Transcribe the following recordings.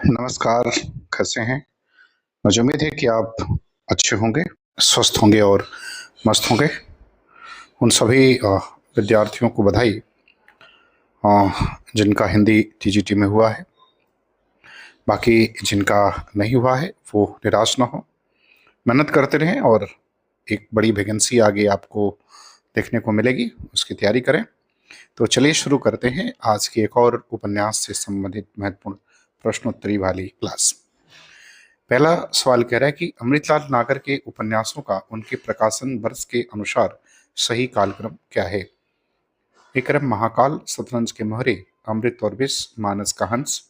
नमस्कार, कैसे हैं? मुझे उम्मीद है कि आप अच्छे होंगे, स्वस्थ होंगे और मस्त होंगे। उन सभी विद्यार्थियों को बधाई अ, जिनका हिंदी टीजीटी में हुआ है। बाकी जिनका नहीं हुआ है, वो निराश ना हो, मेहनत करते रहें और एक बड़ी वैकेंसी आगे आपको देखने को मिलेगी, उसकी तैयारी करें। तो चलिए शुरू करते हैं आज की एक और उपन्यास से संबंधित महत्वपूर्ण प्रश्नोत्तरी वाली क्लास। पहला सवाल कह रहा है कि अमृतलाल नागर के उपन्यासों का उनके प्रकाशन वर्ष के अनुसार सही कालक्रम क्या है? ए कह रहा है महाकाल, शतरंज के मोहरे, अमृत और विष, मानस का हंस।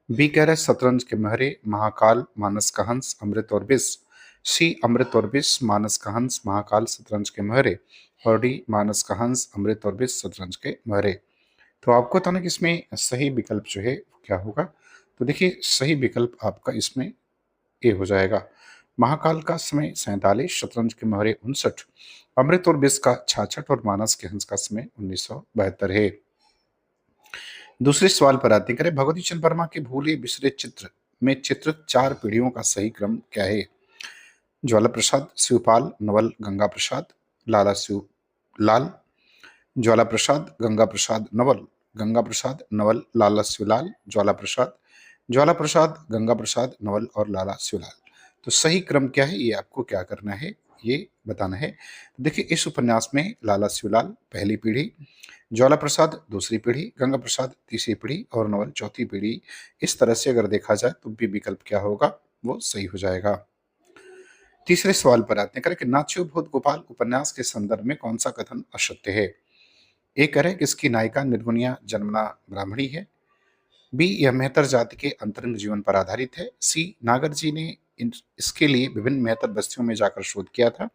बी कह रहा है शतरंज के मोहरे, महाकाल, मानस का हंस, अमृत और विष। सी अमृत और विष, मानस का हंस, महाकाल, शतरंज के मोहरे। और डी मानस का हंस, अमृत और विष, शतरंज के मोहरे। तो आपको बताना कि इसमें सही विकल्प जो है वो क्या होगा। तो देखिए, सही विकल्प आपका इसमें ए हो जाएगा। महाकाल का समय 47, शतरंज के मोहरे 59, अमृत और विष का 66 और मानस के हंस का समय 1972 है। दूसरे सवाल पर आते करें, भगवती चंद्र वर्मा के भूले बिसरे चित्र में चित्रित 4 पीढ़ियों का सही क्रम क्या है? ज्वाला प्रसाद, शिवपाल, नवल, गंगा प्रसाद, लाला शिव लाल। ज्वाला प्रसाद, गंगा प्रसाद, नवल, गंगा प्रसाद, नवल, लाला शिवलाल, ज्वाला प्रसाद, गंगा प्रसाद, नवल और लाला शिवलाल। तो सही क्रम क्या है, ये आपको क्या करना है, ये बताना है। देखिए, इस उपन्यास में लाला शिवलाल पहली पीढ़ी, ज्वाला प्रसाद दूसरी पीढ़ी, गंगा प्रसाद तीसरी पीढ़ी और नवल चौथी पीढ़ी। इस तरह से अगर देखा जाए तो भी विकल्प क्या होगा, वो सही हो जाएगा। तीसरे सवाल पर आते हैं, करें कि नाच्यो भूत गोपाल उपन्यास के संदर्भ में कौन सा कथन असत्य है? ए करें कि इसकी नायिका निर्गुणिया जन्मना ब्राह्मणी है। बी यह मेहतर जाति के अंतरंग जीवन पर आधारित है। सी नागर जी ने इसके लिए विभिन्न मेहतर बस्तियों में जाकर शोध किया था।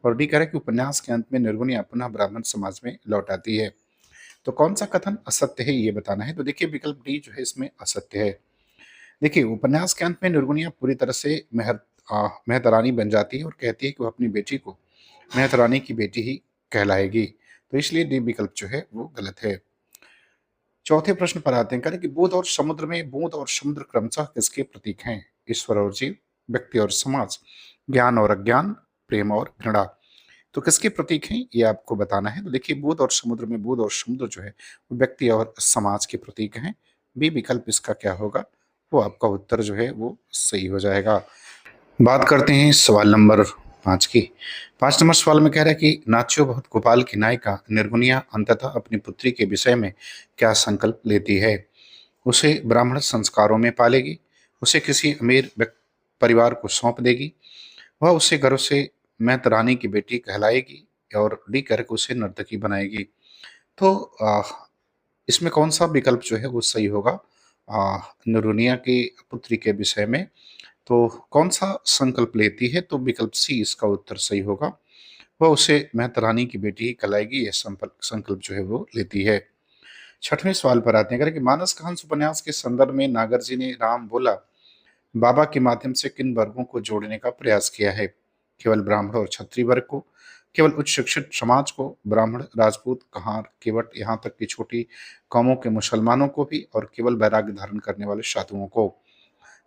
और डी कह रहा है कि उपन्यास के अंत में निर्गुणिया पुनः ब्राह्मण समाज में लौट आती है। तो कौन सा कथन असत्य है, ये बताना है। तो देखिए, विकल्प डी जो है इसमें असत्य है। देखिए, उपन्यास के अंत में निर्गुणिया पूरी तरह से मेहतरानी बन जाती है और कहती है कि वो अपनी बेटी को मेहतरानी की बेटी ही कहलाएगी। तो इसलिए डी विकल्प जो है वो गलत है। चौथे प्रश्न पर आते हैं, करें कि बूंद और समुद्र में बूंद और समुद्र क्रमशः किसके प्रतीक हैं? ईश्वर और जीव, व्यक्ति और समाज, ज्ञान और अज्ञान, प्रेम और घृणा। तो किसके प्रतीक हैं, ये आपको बताना है। तो देखिए, बूंद और समुद्र में बूंद और समुद्र जो है वो व्यक्ति और समाज के प्रतीक हैं। बी विकल्प इसका क्या होगा, वो आपका उत्तर जो है वो सही हो जाएगा। बात करते हैं सवाल नंबर 5 की। 5 नंबर सवाल में कह रहा है कि नाच्यो बहुत गोपाल की नायिका निर्गुणिया अंततः अपनी पुत्री के विषय में क्या संकल्प लेती है? उसे ब्राह्मण संस्कारों में पालेगी, उसे किसी अमीर परिवार को सौंप देगी, वह उसे घरों से मेहतरानी की बेटी कहलाएगी और डी करके उसे नर्तकी बनाएगी। तो इसमें कौन सा विकल्प जो है वो सही होगा निर्गुणिया की पुत्री के विषय में? तो कौन सा संकल्प लेती है, तो विकल्प सी इसका उत्तर सही होगा। वह उसे मेहतरानी की बेटी ही कहलाएगी, यह संकल्प जो है वो लेती है। छठवें सवाल पर आते हैं, कि मानस का हंस उपन्यास के संदर्भ में नागर जी ने राम बोला बाबा के माध्यम से किन वर्गों को जोड़ने का प्रयास किया है? केवल ब्राह्मण और क्षत्रिय वर्ग को, केवल उच्च शिक्षित समाज को, ब्राह्मण, राजपूत, कहार, केवट, यहाँ तक कि छोटी कौमों के मुसलमानों को भी, और केवल वैराग्य धारण करने वाले साधुओं को।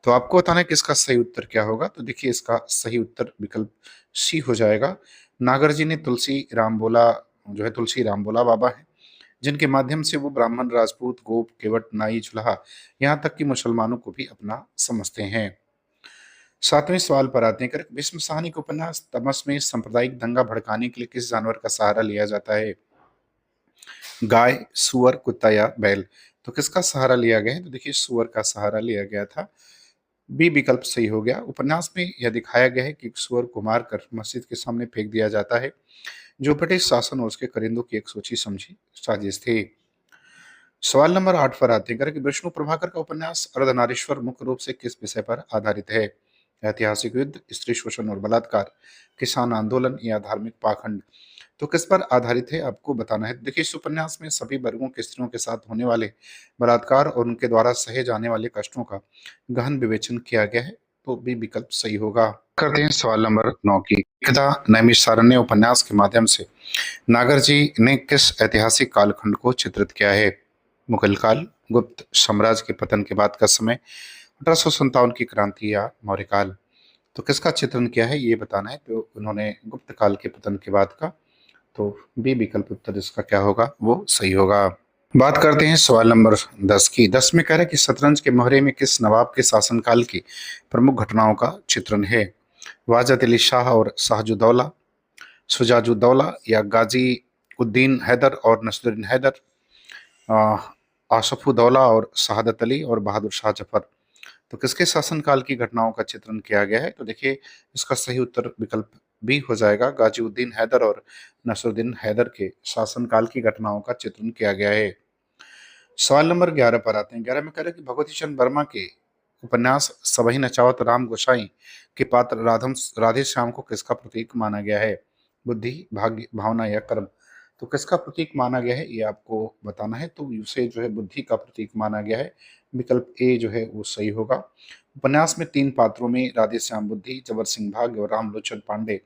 तो आपको बताना है कि इसका सही उत्तर क्या होगा। तो देखिए, इसका सही उत्तर विकल्प सी हो जाएगा। नागर जी ने तुलसी राम बोला जो है तुलसी राम बोला बाबा है, जिनके माध्यम से वो ब्राह्मण, राजपूत, गोप, केवट, नाई, चुल्हा, यहाँ तक कि मुसलमानों को भी अपना समझते हैं। 7वें सवाल पर आते हैं, भीष्म साहनी के उपन्यास तमस में सांप्रदायिक दंगा भड़काने के लिए किस जानवर का सहारा लिया जाता है? गाय, सुअर, कुत्ता या बैल। तो किसका सहारा लिया गया है? तो देखिए, सुअर का सहारा लिया गया था। बी विकल्प सही हो गया। उपन्यास में यह दिखाया गया है कि एक सुअर को मारकर मस्जिद के सामने फेंक दिया जाता है, जो ब्रिटिश शासन और उसके करिंदों की एक सोची समझी साजिश थी। सवाल नंबर 8 पर आते हैं, कि विष्णु प्रभाकर का उपन्यास अर्धनारीश्वर मुख्य रूप से किस विषय पर आधारित है? ऐतिहासिक युद्ध, स्त्री शोषण और बलात्कार, किसान आंदोलन या धार्मिक पाखंड। तो किस पर आधारित है, आपको बताना है। देखिए, इस उपन्यास में सभी वर्गों के स्त्रियों के साथ होने वाले बलात्कार और उनके द्वारा सहे जाने वाले कष्टों का गहन विवेचन किया गया है। तो बी विकल्प सही होगा। करते हैं सवाल नंबर 9 की। एकदा नैमिषारण्य उपन्यास के माध्यम से नागर जी ने किस ऐतिहासिक कालखंड को चित्रित किया है? मुगल काल, गुप्त साम्राज्य के पतन के बाद का समय, 1857 की क्रांति या मौर्यकाल। तो किसका चित्रण किया है ये बताना है, तो उन्होंने गुप्त काल के पतन के बाद का। तो बी विकल्प उत्तर इसका क्या होगा, वो सही होगा। बात करते हैं सवाल नंबर 10 की। 10 में कह रहा है कि शतरंज के मोहरे में किस नवाब के शासनकाल की प्रमुख घटनाओं का चित्रण है। वाजद अली शाह और शाहजुदौला, शुजाजुद्दौला या गाजी उद्दीन हैदर और नसरुद्दीन हैदर, आ, आसफुद्दौला और शहादत अली और बहादुर शाह जफर। तो किसके शासनकाल की घटनाओं का चित्रण किया गया है, तो देखिए इसका सही उत्तर विकल्प बी हो जाएगा। गाजीउद्दीन हैदर और नसरुद्दीन हैदर के शासनकाल की घटनाओं का चित्रण किया गया है। सवाल नंबर 11 पर आते हैं। 11 में कह रहे हैं कि भगवती चंद्र वर्मा के उपन्यास सबही नचावत राम गोसाई के पात्र राधे श्याम को किसका प्रतीक माना गया है। बुद्धि, भाग्य, भावना या कर्म। तो किसका प्रतीक माना गया है ये आपको बताना है। तो उसे जो है बुद्धि का प्रतीक माना गया है। विकल्प ए जो है वो सही होगा। उपन्यास में 3 पात्रों में राधे श्याम बुद्धि, जबर सिंह भाग्य और रामलोचन पांडे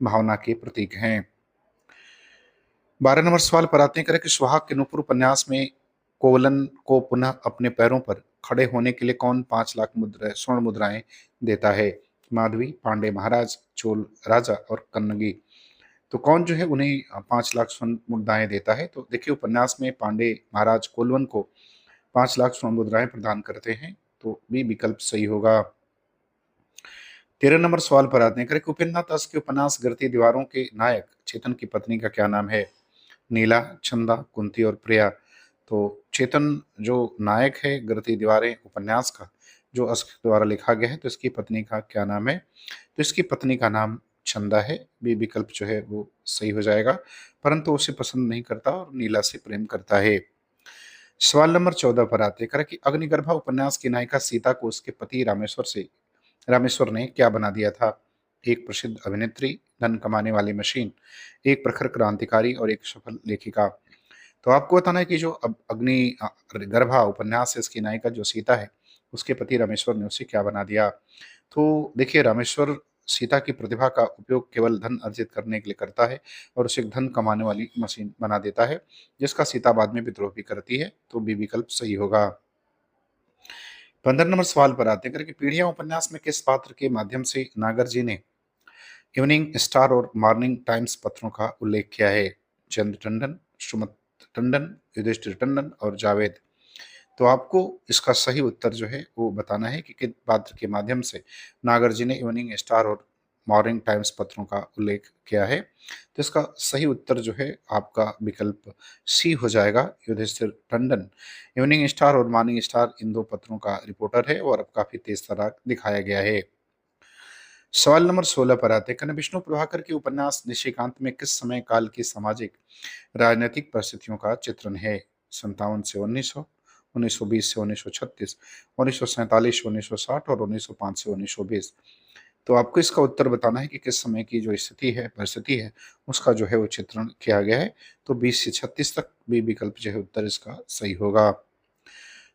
भावना के प्रतीक हैं। 12 नंबर सवाल पर आते हैं। करें कि सुहाग के नूपुर उपन्यास में कोवलन को पुनः अपने पैरों पर खड़े होने के लिए कौन 5 लाख मुद्रा स्वर्ण मुद्राएं देता है। माधवी, पांडे महाराज, चोल राजा और कन्नगी। तो कौन जो है उन्हें 5 लाख स्वर्ण मुद्राएं देता है। तो देखिए उपन्यास में पांडे महाराज कोलवन को 5 लाख स्वर्ण मुद्राएं प्रदान करते हैं। तो बी विकल्प सही होगा। 13 नंबर सवाल पर आते हैं। करें कि उपेंद्रनाथ दास के उपन्यास गिरती दीवारों के नायक चेतन की पत्नी का क्या नाम है। नीला, चंदा, कुंती और प्रिया। तो चेतन जो नायक है गिरती दीवारें उपन्यास का, जो अस्क द्वारा लिखा गया है, तो इसकी पत्नी का क्या नाम है। तो इसकी पत्नी का नाम चंदा है। बी विकल्प जो है वो सही हो जाएगा, परंतु उसे पसंद नहीं करता और नीला से प्रेम करता है। सवाल नंबर 14 पर आते हैं कि अग्निगर्भा उपन्यास की नायिका सीता को उसके पति रामेश्वर ने क्या बना दिया था। एक प्रसिद्ध अभिनेत्री, धन कमाने वाली मशीन, एक प्रखर क्रांतिकारी और एक सफल लेखिका। तो आपको बताना है कि जो अब गर्भा उपन्यास है, इसकी नायिका जो सीता है, उसके पति रामेश्वर ने उसे क्या बना दिया। तो देखिए रामेश्वर सीता की प्रतिभा का उपयोग केवल धन अर्जित करने के लिए करता है और उसे एक धन कमाने वाली मशीन बना देता है, जिसका सीता बाद में विद्रोह भी करती है। तो बी विकल्प सही होगा। 15 नंबर सवाल पर आते हैं कि पीढ़ियां उपन्यास में किस पात्र के माध्यम से नागर जी ने इवनिंग स्टार और मॉर्निंग टाइम्स पत्रों का उल्लेख किया है। चंद्र टंडन, सुमत टंडन, युधिष्ठिर टंडन और जावेद। तो आपको इसका सही उत्तर जो है वो बताना है कि किस पात्र के माध्यम से नागर जी ने इवनिंग स्टार और मॉर्निंग टाइम्स पत्रों का उल्लेख किया है। तो इसका सही उत्तर जो है आपका विकल्प सी हो जाएगा, युधिष्ठिर टंडन। इवनिंग स्टार और मॉर्निंग स्टार इन 2 पत्रों का रिपोर्टर है और अब काफी तेज तर्राक दिखाया गया है। सवाल नंबर 16 पर आते हैं। कन्या विष्णु प्रभाकर के उपन्यास निशिकांत में किस समय काल की सामाजिक राजनीतिक परिस्थितियों का चित्रण है। 57 से 1900, 1920 से 1936, 1947 से 1960 और 1905 से 1920। तो आपको इसका उत्तर बताना है कि किस समय की जो स्थिति है, परिस्थिति है, उसका जो है वो चित्रण किया गया है। तो 20 से 36 तक बी विकल्प जो है उत्तर इसका सही होगा।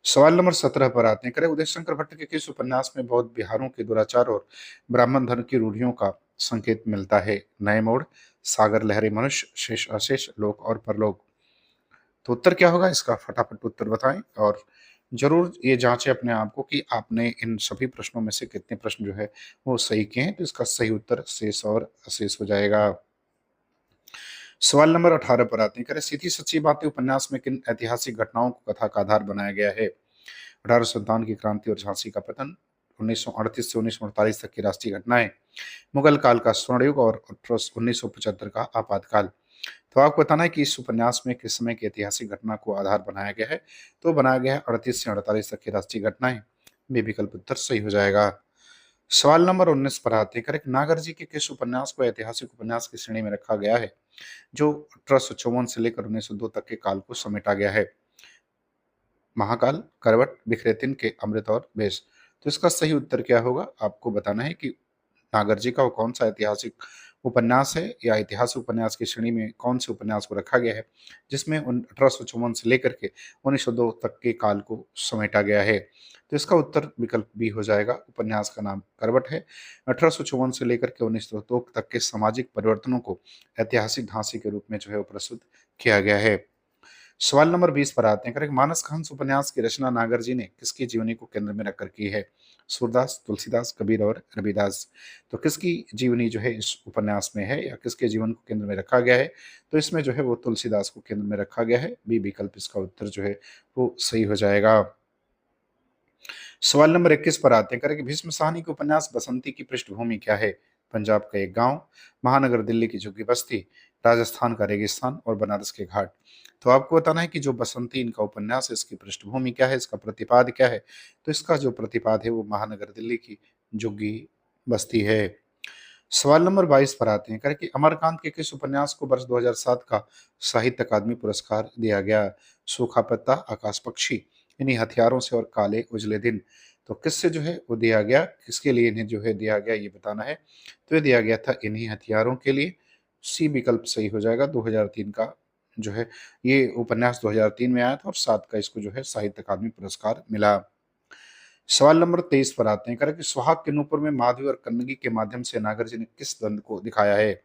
सवाल नंबर 17 पर आते हैं। करें उदय शंकर भट्ट के किस उपन्यास में बौद्ध विहारों के दुराचार और ब्राह्मण धर्म की रूढ़ियों का संकेत मिलता है। नए मोड़, सागर लहरी मनुष्य, शेष अशेष, लोक और परलोक। तो उत्तर क्या होगा इसका, फटाफट उत्तर बताएं और जरूर ये जांचें अपने आप को कि आपने इन सभी प्रश्नों में से कितने प्रश्न जो है वो सही किए हैं। तो इसका सही उत्तर शेष और अशेष हो जाएगा। सवाल नंबर 18 पर आते हैं। करें सीधी सच्ची बातें उपन्यास में किन ऐतिहासिक घटनाओं को कथा का आधार बनाया गया है। 1857 की क्रांति और झांसी का पतन, 1938 से 1948 तक की राष्ट्रीय घटनाएं, मुगल काल का स्वर्ण युग और 1975 का आपातकाल। तो आपको बताना है कि इस उपन्यास में किस समय की ऐतिहासिक घटना को आधार बनाया गया है। तो बनाया गया है 38 से 48 तक की राष्ट्रीय घटनाएं। बी विकल्प उत्तर सही हो जाएगा। सवाल नंबर 19 पर आते हैं। करेक्ट, नागर जी के किस उपन्यास को ऐतिहासिक उपन्यास की श्रेणी में रखा गया है, जो 1854 से लेकर 1902 तक के काल को समेटा गया है। महाकाल, करवट, बिखरे तिनके, अमृत और बेस। तो इसका सही उत्तर क्या होगा, आपको बताना है कि नागर जी का वो कौन सा ऐतिहासिक उपन्यास है या ऐतिहासिक उपन्यास की श्रेणी में कौन से उपन्यास को रखा गया है, जिसमें 1854 से लेकर के 1902 तक के काल को समेटा गया है। तो इसका उत्तर विकल्प बी हो जाएगा। उपन्यास का नाम करवट है। 1854 से लेकर के 1902 तक के सामाजिक परिवर्तनों को ऐतिहासिक झांसी के रूप में जो है वो प्रस्तुत किया गया है। सवाल नंबर 20 पर आते हैं। करेक्ट, मानस हंस उपन्यास की रचना नागर जी ने किसकी जीवनी को केंद्र में रखकर की है? सूरदास, तुलसीदास, कबीर और रविदास। तो किसकी जीवनी जो है इस उपन्यास में है, या किसके जीवन को केंद्र में रखा गया है? तो इसमें जो है वो तुलसीदास को केंद्र में रखा गया है। बी विकल्प इसका उत्तर जो है वो सही हो जाएगा। सवाल नंबर 21 पर आते हैं। करें कि भीष्म साहनी के उपन्यास बसंती की पृष्ठभूमि क्या है? पंजाब का एक गांव, महानगर दिल्ली की झुग्गी बस्ती, राजस्थान का रेगिस्तान और बनारस के घाट। तो आपको बताना है कि जो बसंती इनका उपन्यास है, इसकी पृष्ठभूमि क्या है, इसका प्रतिपाद क्या है? तो इसका जो प्रतिपाद है वो महानगर दिल्ली की झुग्गी बस्ती है। सवाल नंबर 22 पर आते हैं। करें कि अमरकांत के किस उपन्यास को वर्ष 2007 का साहित्य अकादमी पुरस्कार दिया गया? सूखा पत्ता, आकाश पक्षी, इन्हीं हथियारों से और काले उजले दिन। तो किससे जो है वो दिया गया, किसके लिए इन्हें जो है दिया गया, ये बताना है। तो ये दिया गया था इन्हीं हथियारों के लिए। सी विकल्प सही हो जाएगा। 2003 का जो है ये उपन्यास 2003 में आया था और 7 का इसको जो है साहित्य अकादमी पुरस्कार मिला। सवाल नंबर 23 पर आते हैं। करें कि सुहाग के नूपुर में माधवी और कन्नगी के माध्यम से नागर जी ने किस द्वंद को दिखाया है?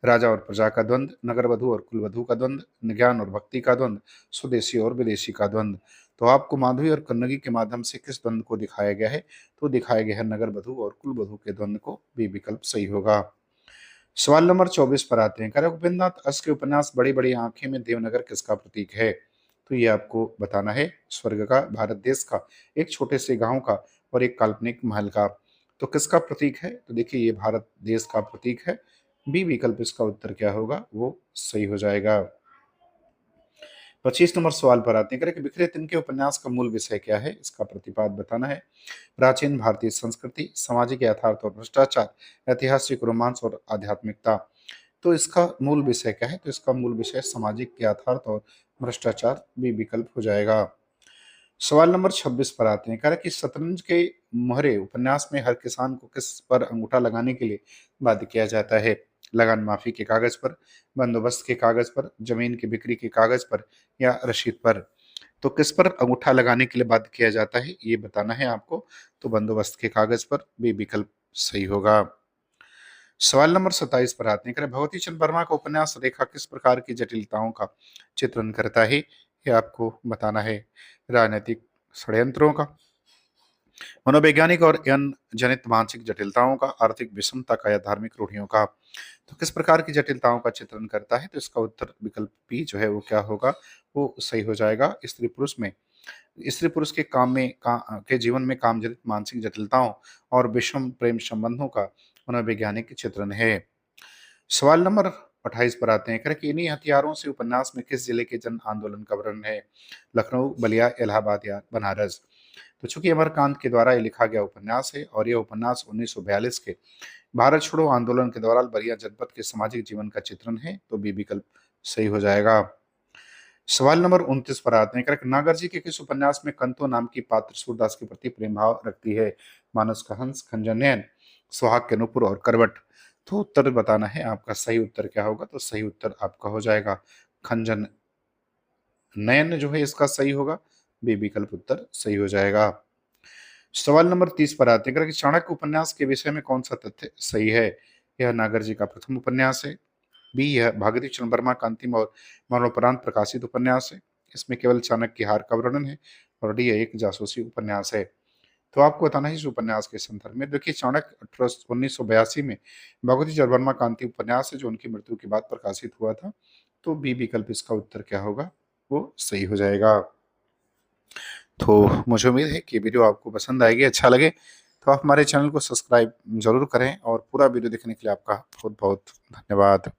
राजा और प्रजा का द्वंद, नगर वधु और कुलवधु का द्वंद, ज्ञान और भक्ति का द्वंद, स्वदेशी और विदेशी का द्वंद। तो आपको माधवी और कन्नगी के माध्यम से किस द्वंद को दिखाया गया है? तो दिखाया गया है नगर वधु और कुलवधु के द्वंद को। बी विकल्प सही होगा। सवाल नंबर 24 पर आते हैं। करें उपेंद्रनाथ अस के उपन्यास बड़ी बड़ी आंखें में देवनगर किसका प्रतीक है? तो ये आपको बताना है। स्वर्ग का, भारत देश का, एक छोटे से गांव का और एक काल्पनिक महल का। तो किसका प्रतीक है? तो देखिए ये भारत देश का प्रतीक है। बी विकल्प इसका उत्तर क्या होगा, वो सही हो जाएगा। 25 नंबर सवाल पर आते हैं। करें कि बिखरे तिनके उपन्यास का मूल विषय क्या है? इसका प्रतिपाद बताना है। प्राचीन भारतीय संस्कृति, सामाजिक यथार्थ और भ्रष्टाचार, ऐतिहासिक रोमांस और आध्यात्मिकता। तो इसका मूल विषय क्या है? तो इसका मूल विषय सामाजिक यथार्थ और भ्रष्टाचार। बी विकल्प हो जाएगा। सवाल नंबर 26 पर आते हैं। कह रहे कि शतरंज के मोहरे उपन्यास में हर किसान को किस पर अंगूठा लगाने के लिए बाध्य किया जाता है? लगान माफी के कागज पर, बंदोबस्त के कागज पर, जमीन की बिक्री के कागज पर, या रसीद पर। तो किस पर अंगूठा लगाने के लिए बाध्य किया जाता है, ये बताना है आपको। तो बंदोबस्त के कागज पर। बी विकल्प सही होगा। सवाल नंबर 27 पर आते हैं। करें भगवती चंद्र वर्मा का उपन्यास रेखा किस प्रकार की जटिलताओं का चित्रण करता है? ये आपको बताना है। राजनीतिक षड्यंत्रों का, मनोवैज्ञानिक और यौन जनित मानसिक जटिलताओं का, आर्थिक विषमता का, या धार्मिक रूढ़ियों का। तो किस प्रकार की जटिलताओं का चित्रण करता है? तो इसका उत्तर विकल्प बी जो है वो क्या होगा, वो सही हो जाएगा। स्त्री पुरुष के काम में के जीवन में काम जनित मानसिक जटिलताओं और विषम प्रेम संबंधों का मनोवैज्ञानिक चित्रण है। सवाल नंबर 28 पर आते हैं। करें कि इन्हीं हथियारों से उपन्यास में किस जिले के जन आंदोलन का वर्णन है? लखनऊ, बलिया, इलाहाबाद या बनारस। तो चूंकि अमरकांत के द्वारा ये लिखा गया उपन्यास है और यह उपन्यास 1942 के भारत छोड़ो आंदोलन के दौरान बलिया जनपद के सामाजिक जीवन का चित्रण है। तो बी विकल्प सही हो जाएगा। सवाल नंबर 29 पर आते हैं। करेक्ट, नागर जी के किस उपन्यास में कंतो नाम की पात्र सूरदास के प्रति प्रेम भाव रखती है? मानस का हंस, खंजन नयन, सुहाग के नुपुर और करवट। तो उत्तर बताना है आपका। सही उत्तर क्या होगा? तो सही उत्तर आपका हो जाएगा खंजन नयन जो है इसका सही होगा। बी विकल्प उत्तर सही हो जाएगा। सवाल नंबर 30 पर आते हैं। करेक्ट, चाणक्य उपन्यास के विषय में कौन सा तथ्य सही है? यह नागर जी का प्रथम उपन्यास है। बी, यह भागीरथी चरण वर्मा का अंतिम और मरणोपरांत प्रकाशित उपन्यास है। इसमें केवल चाणक्य की हार का वर्णन है। और डी, यह एक जासूसी उपन्यास है। तो आपको बताना है इस उपन्यास के संदर्भ में। देखिए चाणक्य 1982 में भागीरथी चरण वर्मा का अंतिम उपन्यास है जो उनकी मृत्यु के बाद प्रकाशित हुआ था। तो बी विकल्प इसका उत्तर क्या होगा, वो सही हो जाएगा। तो मुझे उम्मीद है कि वीडियो आपको पसंद आएगी, अच्छा लगे तो आप हमारे चैनल को सब्सक्राइब जरूर करें और पूरा वीडियो देखने के लिए आपका बहुत बहुत धन्यवाद।